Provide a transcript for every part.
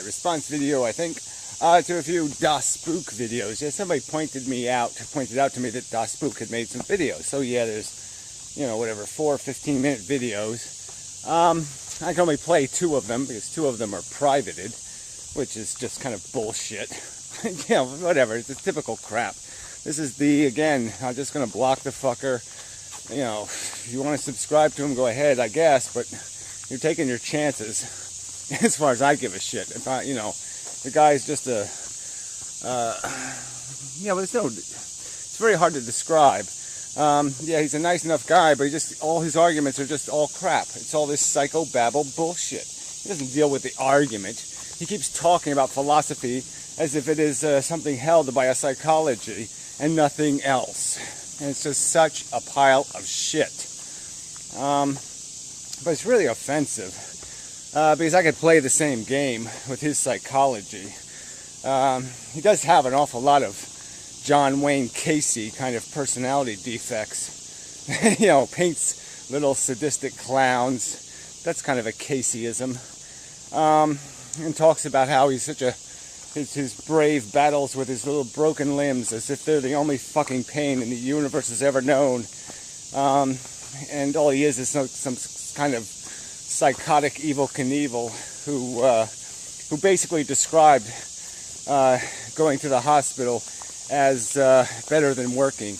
response video, I think, to a few Dospook videos. Yeah, somebody pointed out to me that Dospook had made some videos. So yeah, there's, you know, whatever, 4 15-minute videos. I can only play 2 of them because 2 of them are privated, which is just kind of bullshit. You know, whatever, it's typical crap. This is again, I'm just going to block the fucker. You know, if you want to subscribe to him, go ahead, I guess, but you're taking your chances as far as I give a shit. If I, you know, the guy's just yeah, but it's very hard to describe. Yeah, he's a nice enough guy, but all his arguments are just all crap. It's all this psychobabble bullshit. He doesn't deal with the argument. He keeps talking about philosophy as if it is something held by a psychology and nothing else. And it's just such a pile of shit. But it's really offensive. Because I could play the same game with his psychology. He does have an awful lot of John Wayne Casey kind of personality defects. You know, paints little sadistic clowns. That's kind of a Caseyism. And talks about how he's such his brave battles with his little broken limbs as if they're the only fucking pain in the universe has ever known. And all he is some kind of psychotic Evel Knievel who basically described going to the hospital as better than working.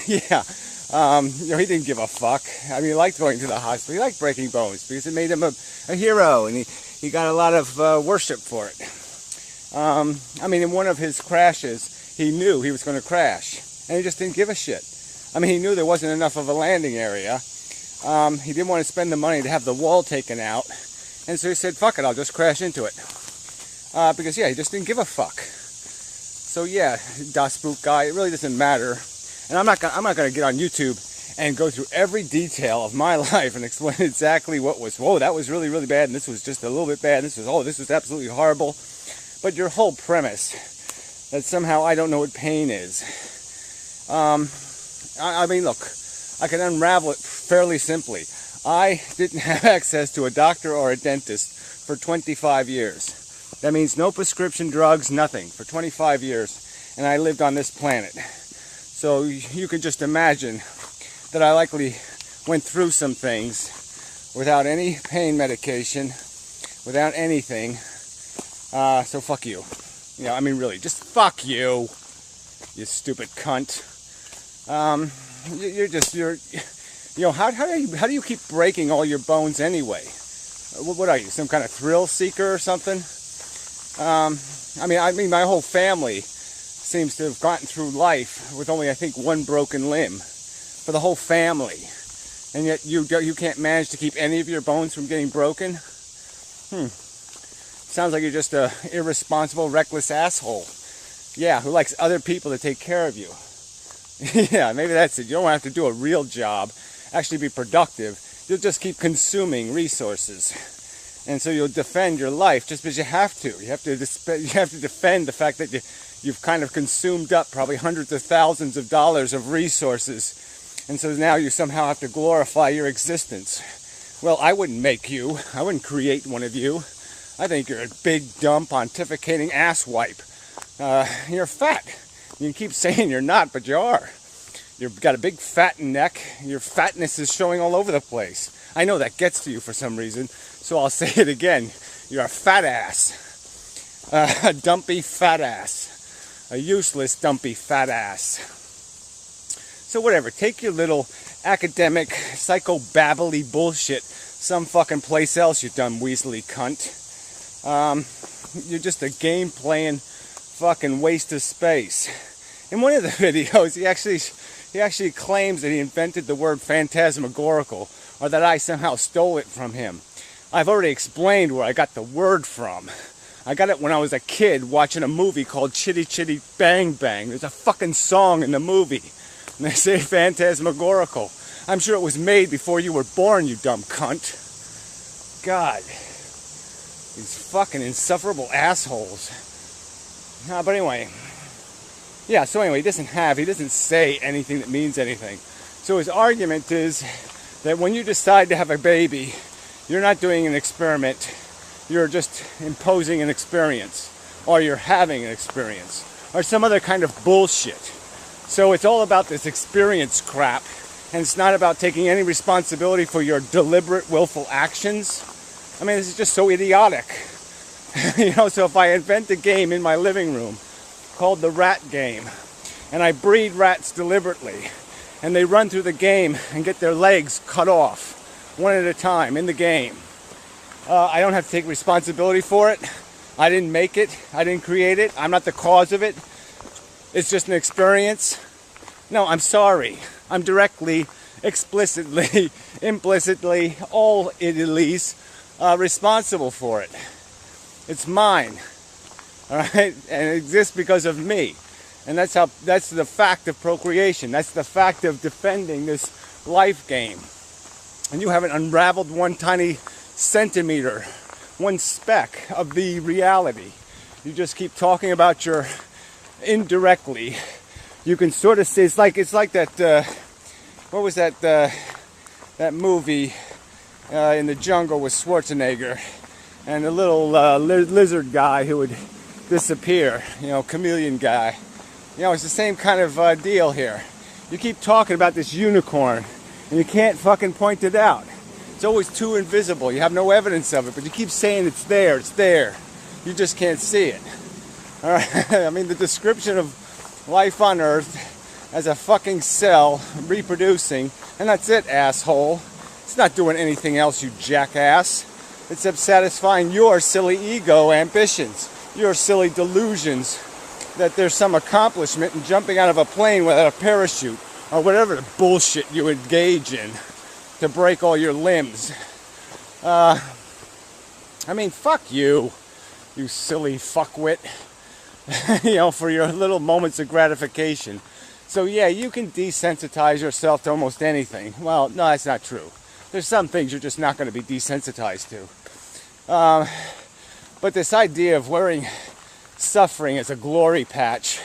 Yeah. You know, he didn't give a fuck. I mean, he liked going to the hospital. He liked breaking bones because it made him a hero, and he got a lot of worship for it. I mean, in one of his crashes, he knew he was going to crash, and he just didn't give a shit. I mean, he knew there wasn't enough of a landing area. He didn't want to spend the money to have the wall taken out, and so he said, fuck it, I'll just crash into it. Because, yeah, he just didn't give a fuck. So, yeah, Dospook guy, it really doesn't matter. And I'm not gonna get on YouTube and go through every detail of my life and explain exactly what was, whoa, that was really, really bad, and this was just a little bit bad, and this was absolutely horrible. But your whole premise that somehow I don't know what pain is. I mean, look, I can unravel it fairly simply. I didn't have access to a doctor or a dentist for 25 years. That means no prescription drugs, nothing, for 25 years, and I lived on this planet. So you can just imagine that I likely went through some things without any pain medication, without anything. So fuck you. You know, I mean, really, just fuck you, you stupid cunt. You know, how do you keep breaking all your bones anyway? What are you, some kind of thrill seeker or something? I mean, my whole family seems to have gotten through life with only, I think, 1 broken limb for the whole family, and yet you can't manage to keep any of your bones from getting broken. Sounds like you're just a irresponsible, reckless asshole. Yeah, who likes other people to take care of you. Yeah, maybe that's it. You don't have to do a real job, actually be productive. You'll just keep consuming resources. And so you'll defend your life just because you have to. You have to defend the fact that you've kind of consumed up probably hundreds of thousands of dollars of resources. And so now you somehow have to glorify your existence. Well, I wouldn't make you. I wouldn't create one of you. I think you're a big, dumb, pontificating asswipe. You're fat. You can keep saying you're not, but you are. You've got a big fat neck. Your fatness is showing all over the place. I know that gets to you for some reason, so I'll say it again. You're a fat ass. A dumpy fat ass. A useless, dumpy fat ass. So whatever, take your little academic, psychobabbly bullshit some fucking place else, you dumb weaselly cunt. You're just a game-playing fucking waste of space. In one of the videos, he actually claims that he invented the word phantasmagorical, or that I somehow stole it from him. I've already explained where I got the word from. I got it when I was a kid watching a movie called Chitty Chitty Bang Bang. There's a fucking song in the movie, and they say phantasmagorical. I'm sure it was made before you were born, you dumb cunt. God. These fucking insufferable assholes. But anyway. Yeah, so anyway, he doesn't say anything that means anything. So his argument is that when you decide to have a baby, you're not doing an experiment. you're just imposing an experience, or you're having an experience, or some other kind of bullshit. So it's all about this experience crap, and it's not about taking any responsibility for your deliberate, willful actions. I mean, this is just so idiotic. So if I invent a game in my living room called the rat game, and I breed rats deliberately, and they run through the game and get their legs cut off, one at a time, in the game, I don't have to take responsibility for it. I didn't make it. I didn't create it. I'm not the cause of it. It's just an experience. No, I'm sorry. I'm directly, explicitly, implicitly, all idiots responsible for it. It's mine. All right? And it exists because of me. And that's the fact of procreation. That's the fact of defending this life game. And you haven't unraveled one tiny centimeter, one speck of the reality. You just keep talking about your indirectly. You can sort of say it's like that. What was that? That movie in the jungle with Schwarzenegger and the little lizard guy who would disappear. Chameleon guy. It's the same kind of deal here. You keep talking about this unicorn, and you can't fucking point it out. It's always too invisible. You have no evidence of it, but you keep saying it's there, it's there. You just can't see it. All right? I mean, the description of life on Earth as a fucking cell reproducing, and that's it, asshole. It's not doing anything else, you jackass. Except satisfying your silly ego ambitions, your silly delusions that there's some accomplishment in jumping out of a plane without a parachute, or whatever the bullshit you engage in to break all your limbs. I mean, fuck you, you silly fuckwit. For your little moments of gratification. So yeah, you can desensitize yourself to almost anything. Well, no, that's not true. There's some things you're just not going to be desensitized to. But this idea of wearing suffering as a glory patch,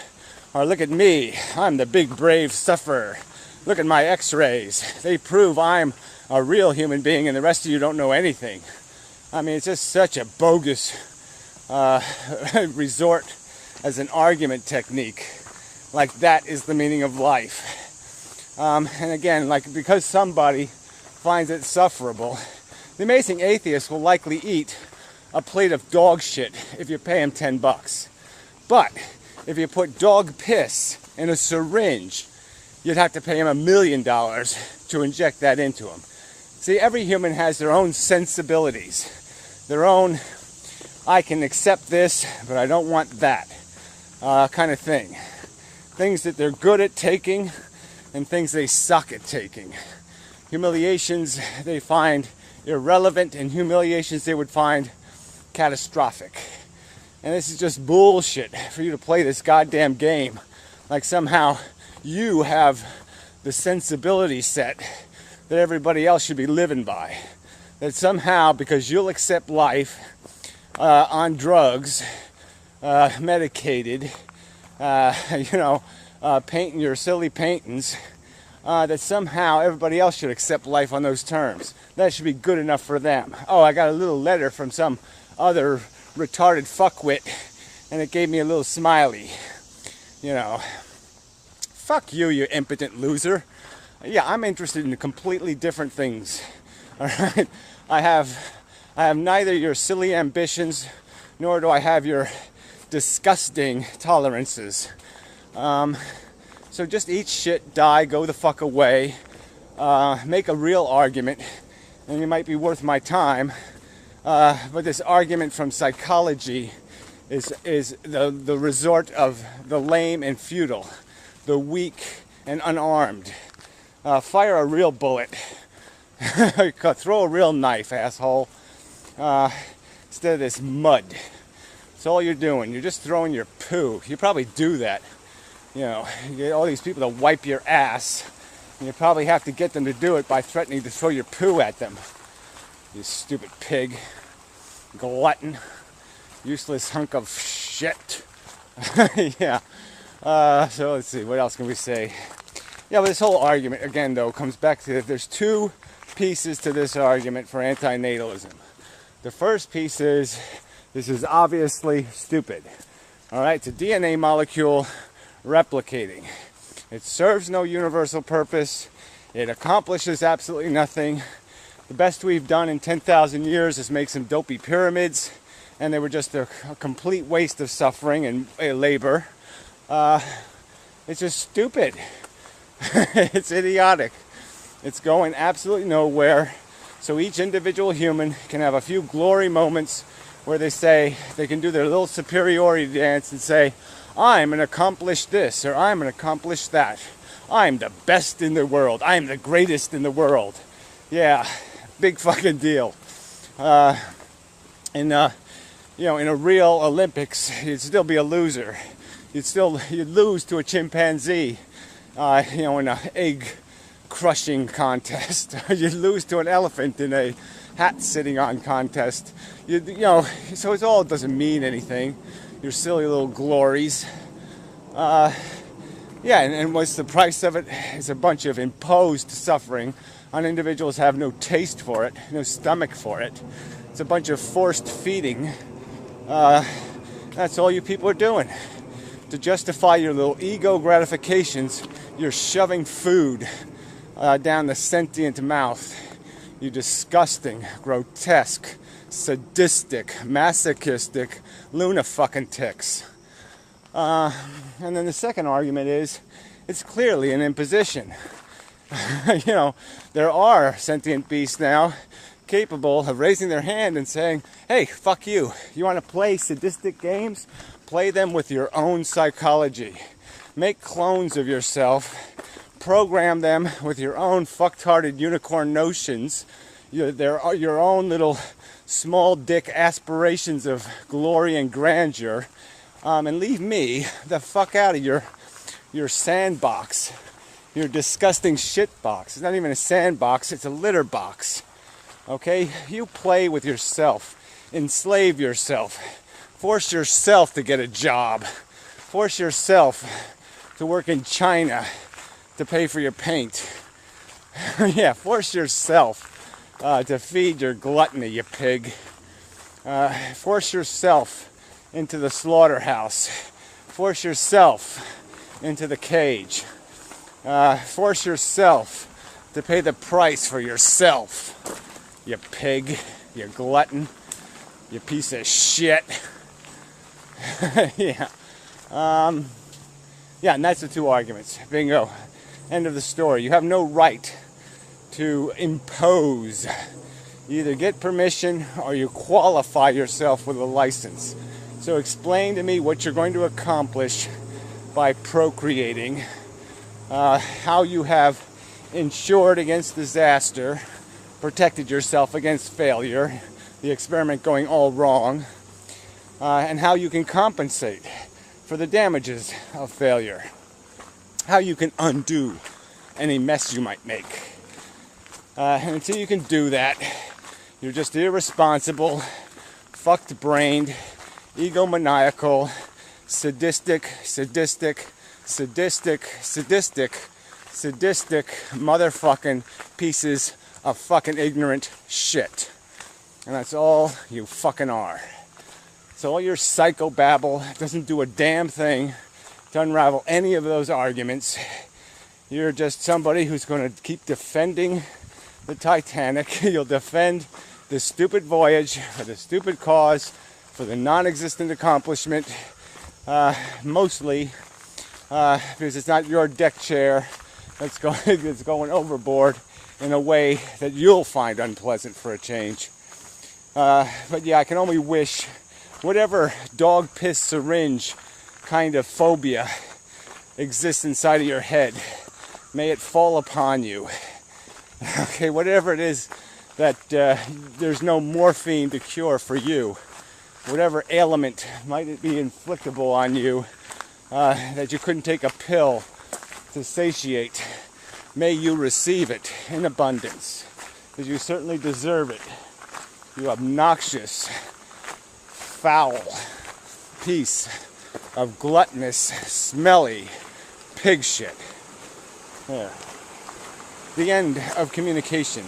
or look at me, I'm the big brave sufferer. Look at my x-rays. They prove I'm a real human being and the rest of you don't know anything. I mean, it's just such a bogus resort as an argument technique. Like that is the meaning of life. And again, because somebody finds it sufferable, the amazing atheist will likely eat a plate of dog shit if you pay him $10. But if you put dog piss in a syringe, you'd have to pay him $1 million to inject that into him. See, every human has their own sensibilities, their own, I can accept this, but I don't want that kind of thing. Things that they're good at taking and things they suck at taking. Humiliations they find irrelevant and humiliations they would find catastrophic. And this is just bullshit for you to play this goddamn game like somehow you have the sensibility set that everybody else should be living by. That somehow, because you'll accept life on drugs, medicated, painting your silly paintings, that somehow everybody else should accept life on those terms. That should be good enough for them. Oh, I got a little letter from some other retarded fuckwit, and it gave me a little smiley. Fuck you, you impotent loser. Yeah, I'm interested in completely different things. All right, I have neither your silly ambitions, nor do I have your disgusting tolerances. So just eat shit, die, go the fuck away, make a real argument, and it might be worth my time. But this argument from psychology is the resort of the lame and futile, the weak and unarmed. Fire a real bullet. Throw a real knife, asshole. Instead of this mud. That's all you're doing. You're just throwing your poo. You probably do that. You get all these people to wipe your ass. And you probably have to get them to do it by threatening to throw your poo at them. You stupid pig. Glutton. Useless hunk of shit. Yeah. So let's see. What else can we say? Yeah, but this whole argument, again, though, comes back to there's two pieces to this argument for antinatalism. The first piece is, this is obviously stupid. All right, it's a DNA molecule replicating. It serves no universal purpose. It accomplishes absolutely nothing. The best we've done in 10,000 years is make some dopey pyramids, and they were just a complete waste of suffering and labor. It's just stupid. It's idiotic. It's going absolutely nowhere. So each individual human can have a few glory moments where they say, they can do their little superiority dance and say, I'm an accomplished this, or I'm an accomplished that. I'm the best in the world. I'm the greatest in the world. Yeah, big fucking deal. In a real Olympics, you'd still be a loser. You'd lose to a chimpanzee, in an egg crushing contest. You'd lose to an elephant in a hat sitting on contest. So it all doesn't mean anything. Your silly little glories. And what's the price of it? It's a bunch of imposed suffering on individuals who have no taste for it, no stomach for it. It's a bunch of forced feeding. That's all you people are doing. To justify your little ego gratifications, you're shoving food down the sentient mouth. You disgusting, grotesque, sadistic, masochistic lunafucking-ticks. And then the second argument is, it's clearly an imposition. There are sentient beasts now capable of raising their hand and saying, hey, fuck you. You want to play sadistic games? Play them with your own psychology. Make clones of yourself. Program them with your own fucktarded unicorn notions. Your own little small dick aspirations of glory and grandeur. And leave me the fuck out of your sandbox. Your disgusting shit box. It's not even a sandbox, it's a litter box. Okay? You play with yourself. Enslave yourself. Force yourself to get a job. Force yourself to work in China to pay for your paint. Yeah, force yourself to feed your gluttony, you pig. Force yourself into the slaughterhouse. Force yourself into the cage. Force yourself to pay the price for yourself. You pig, you glutton, you piece of shit. Yeah. And that's the two arguments. Bingo. End of the story. You have no right to impose. You either get permission or you qualify yourself with a license. So explain to me what you're going to accomplish by procreating, how you have insured against disaster, protected yourself against failure, the experiment going all wrong, and how you can compensate for the damages of failure, how you can undo any mess you might make. And until you can do that, you're just irresponsible, fucked-brained, egomaniacal, sadistic motherfucking pieces of fucking ignorant shit. And that's all you fucking are. So all your psychobabble doesn't do a damn thing to unravel any of those arguments. You're just somebody who's going to keep defending the Titanic. You'll defend the stupid voyage for the stupid cause, for the non-existent accomplishment, mostly because it's not your deck chair that's going overboard in a way that you'll find unpleasant for a change. But yeah, I can only wish whatever dog piss syringe kind of phobia exists inside of your head, may it fall upon you. Okay, whatever it is that there's no morphine to cure for you, whatever ailment might be inflictable on you that you couldn't take a pill to satiate, may you receive it in abundance, because you certainly deserve it. You obnoxious, foul piece of gluttonous, smelly pig shit. There. The end of communication.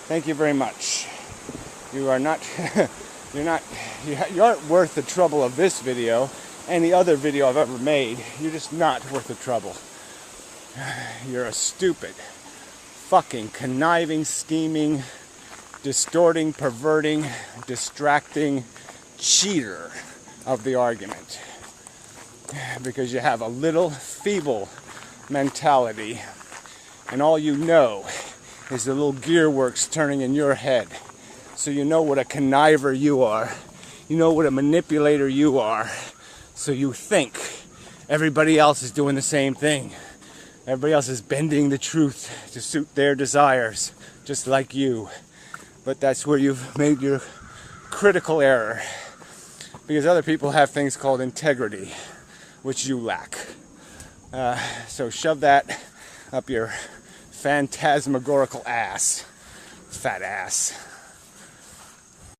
Thank you very much. You are not, you aren't worth the trouble of this video, any other video I've ever made. You're just not worth the trouble. You're a stupid, fucking conniving, scheming, distorting, perverting, distracting cheater of the argument. Because you have a little feeble mentality, and all you know is the little gearworks turning in your head. So you know what a conniver you are. You know what a manipulator you are. So you think everybody else is doing the same thing. Everybody else is bending the truth to suit their desires, just like you. But that's where you've made your critical error. Because other people have things called integrity, which you lack. So shove that up your phantasmagorical ass. Fat ass.